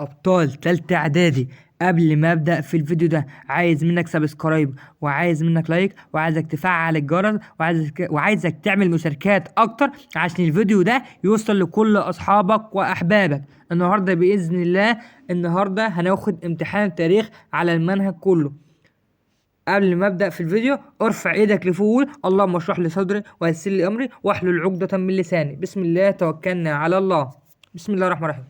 ابطال تالتة اعدادي. قبل ما ابدا في الفيديو ده عايز منك سبسكرايب، وعايز منك لايك، وعايزك تفعل الجرس، وعايزك تعمل مشاركات اكتر عشان الفيديو ده يوصل لكل اصحابك واحبابك. النهارده باذن الله هناخد امتحان تاريخ على المنهج كله. قبل ما ابدا في الفيديو ارفع ايدك لفوق وقول اللهم اشرح لي صدري ويسر لي امري واحلل عقدة من لساني. بسم الله توكلنا على الله. بسم الله الرحمن الرحيم.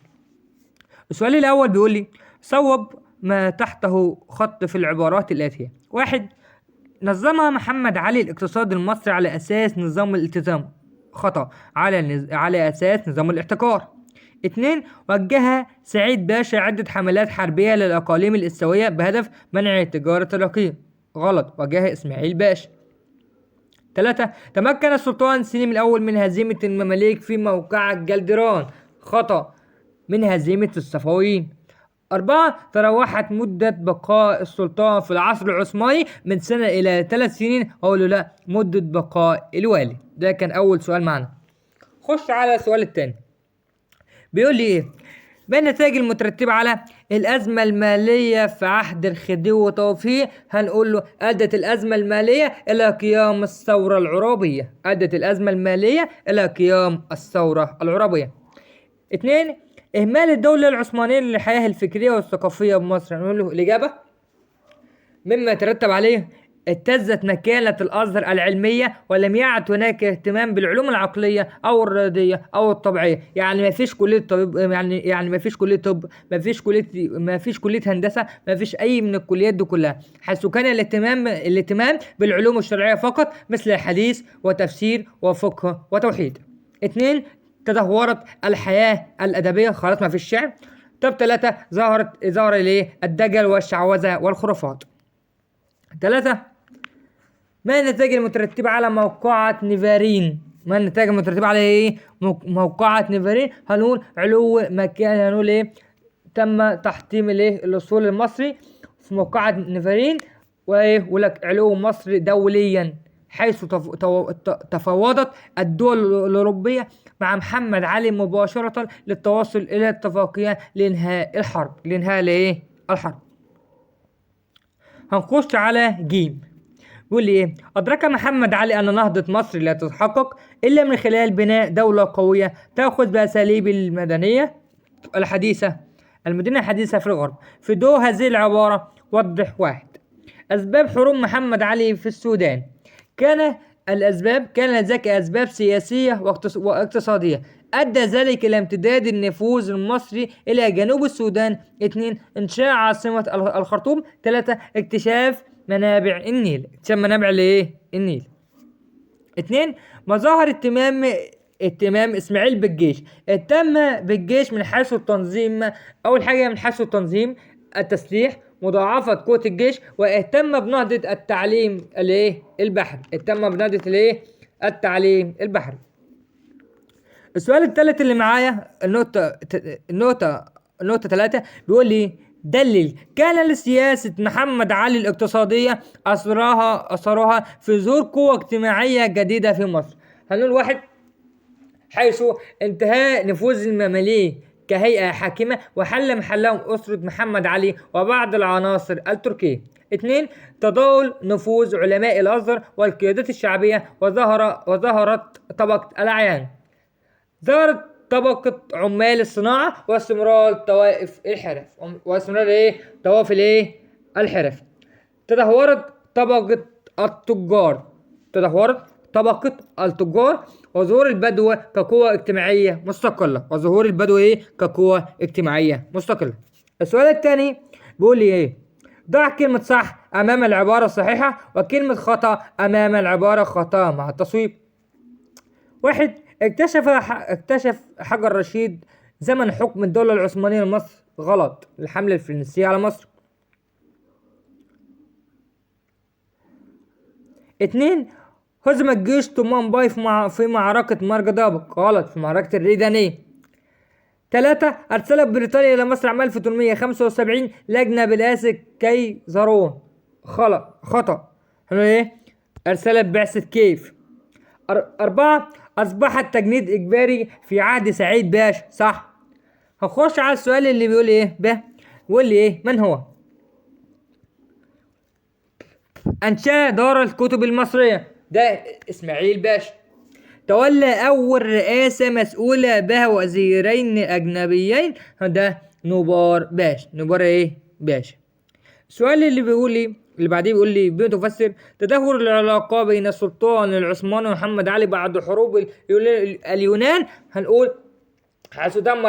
السؤال الأول بيقول لي صوب ما تحته خط في العبارات الآتية. واحد، نظمها محمد علي الاقتصاد المصري على أساس نظام الالتزام. خطأ، على أساس نظام الاحتكار. اتنين، وجه سعيد باشا عدة حملات حربية للأقاليم الإسيوية بهدف منع تجارة الرقيق. غلط، وجه إسماعيل باشا. تلاتة، تمكن السلطان سليم الأول من هزيمة المماليك في موقعة جلدران. خطأ، من هزيمة الصفويين. أربعة، تراوحت مدة بقاء السلطان في العصر العثماني من سنة إلى 3 سنين. أقول له لا، مدة بقاء الوالي. ده كان أول سؤال معنا. خش على السؤال التاني. بيقول لي إيه؟ ما النتائج المترتبة على الأزمة المالية في عهد الخديوي وتوفيق؟ هنقول له أدت الأزمة المالية إلى قيام الثورة العرابية. أدت الأزمة المالية إلى قيام الثورة العرابية. اتنين، إهمال الدولة العثمانية للحياة الفكرية والثقافية بمصر. نقول له الإجابة مما يترتب عليه اهتزت مكانة الأزهر العلمية، ولم يعد هناك اهتمام بالعلوم العقلية أو الرياضية أو الطبيعية. يعني ما فيش كلية طب، يعني ما فيش كلية طب، ما فيش كلية هندسة، ما فيش أي من الكليات دي كلها، حيث كان الاهتمام بالعلوم الشرعية فقط، مثل الحديث وتفسير وفقه وتوحيد. اتنين، تدهورت الحياة الأدبية، خلاص ما فيش شعر. طب تلاتة، ظهر ليه الدجل والشعوذة والخرافات. ثلاثة، ما النتائج المترتبة على موقعة نيفارين؟ ما النتائج المترتبة على ايه؟ موقعة نيفارين. هنقول علو مكان، هنقول ايه؟ تم تحطيم الايه؟ الاصول المصري في موقعة نيفارين. وايه؟ ولك علو مصر دوليا، حيث تفاوضت الدول الأوروبية مع محمد علي مباشرة للتوصل إلى اتفاقية لإنهاء الحرب. الحرب. هنخش على جيم. بيقول لي ايه؟ أدرك محمد علي أن نهضة مصر لا تتحقق إلا من خلال بناء دولة قوية تأخذ بأساليب المدينة الحديثة في الغرب. في ضوء هذه العبارة وضح. واحد، أسباب حروب محمد علي في السودان. كان ذلك أسباب سياسية واقتصادية، أدى ذلك إلى امتداد النفوذ المصري إلى جنوب السودان. اتنين، إنشاء عاصمة الخرطوم. تلاتة، اكتشاف منابع النيل. النيل. اتنين، مظاهر اهتمام اسماعيل بالجيش. اهتم بالجيش من حيث التنظيم. اول حاجه من حيث التنظيم، التسليح، مضاعفة قوة الجيش، واهتم بنهضة التعليم البحري. السؤال الثالث اللي معايا، النقطة 3، بيقول لي دلل. كان لسياسة محمد علي الاقتصادية أثرها في ظهور قوة اجتماعية جديدة في مصر. هنقول واحد، حيث انتهاء نفوذ المماليك كهيئة حاكمة وحل محلهم أسرة محمد علي وبعض العناصر التركية. اتنين، تداول نفوذ علماء الأزهر والقيادات الشعبية، وظهرت طبقة الأعيان. ظهرت طبقة عمال الصناعة واستمرار طوائف الحرف. تدهورت طبقة التجار وظهور البدو كقوة اجتماعية مستقلة. السؤال الثاني بيقول لي ايه؟ ضع كلمة صح أمام العبارة الصحيحة وكلمة خطأ أمام العبارة خطأ مع التصويب. واحد، اكتشف حجر رشيد زمن حكم الدولة العثمانية لمصر. غلط، الحملة الفرنسية على مصر. اتنين، هزم الجيش تومان باي في معركة مارجدابك. غلط، في معركة الريدانية. 3، أرسلت بريطانيا إلى مصر عام 1875 لجنة برئاسة كيزارون. خطأ. أرسلت بعثة كيف. 4، أصبح التجنيد إجباري في عهد سعيد باشا. صح. هخش على السؤال اللي بيقول ايه بيقول لي ايه: من هو أنشأ دار الكتب المصرية؟ ده إسماعيل باشا. تولى أول رئاسة مسؤولة بها وزيرين أجنبيين؟ ده نوبار باشا. نوبار إيه باشا. السؤال اللي بيقول لي اللي بعديه بيقول لي: بما تفسر تدهور العلاقة بين السلطان العثماني ومحمد علي بعد حروب اليونان؟ هنقول: حيث تم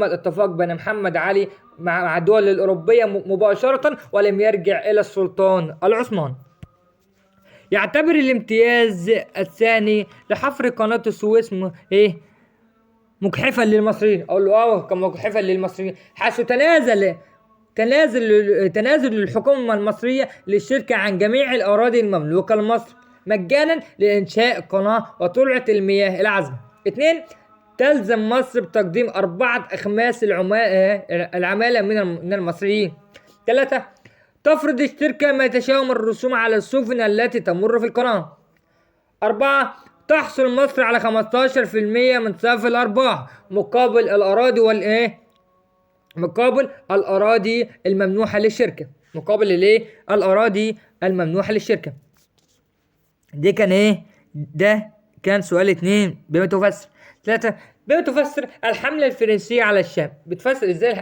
الاتفاق بين محمد علي مع الدول الأوروبية مباشرة، ولم يرجع إلى السلطان العثماني. يعتبر الامتياز الثاني لحفر قناة السويس مجحفا للمصريين؟ أقول له كان مجحفا للمصريين، حيث تنازل الحكومة المصرية للشركة عن جميع الأراضي المملوكة لمصر مجانا لإنشاء قناة وترعة المياه العذبة. 2. تلزم مصر بتقديم 4/5 العمالة من المصريين. 3. تفرض الشركة ما تشاء من الرسوم على السفن التي تمر في القناة. 4. تحصل مصر على 15% من سقف الأرباح مقابل الأراضي الممنوحة للشركة. ده كان سؤال 2. بما تفسر. 3. بما تفسر الحملة الفرنسية على الشام؟ بتفسر ازاي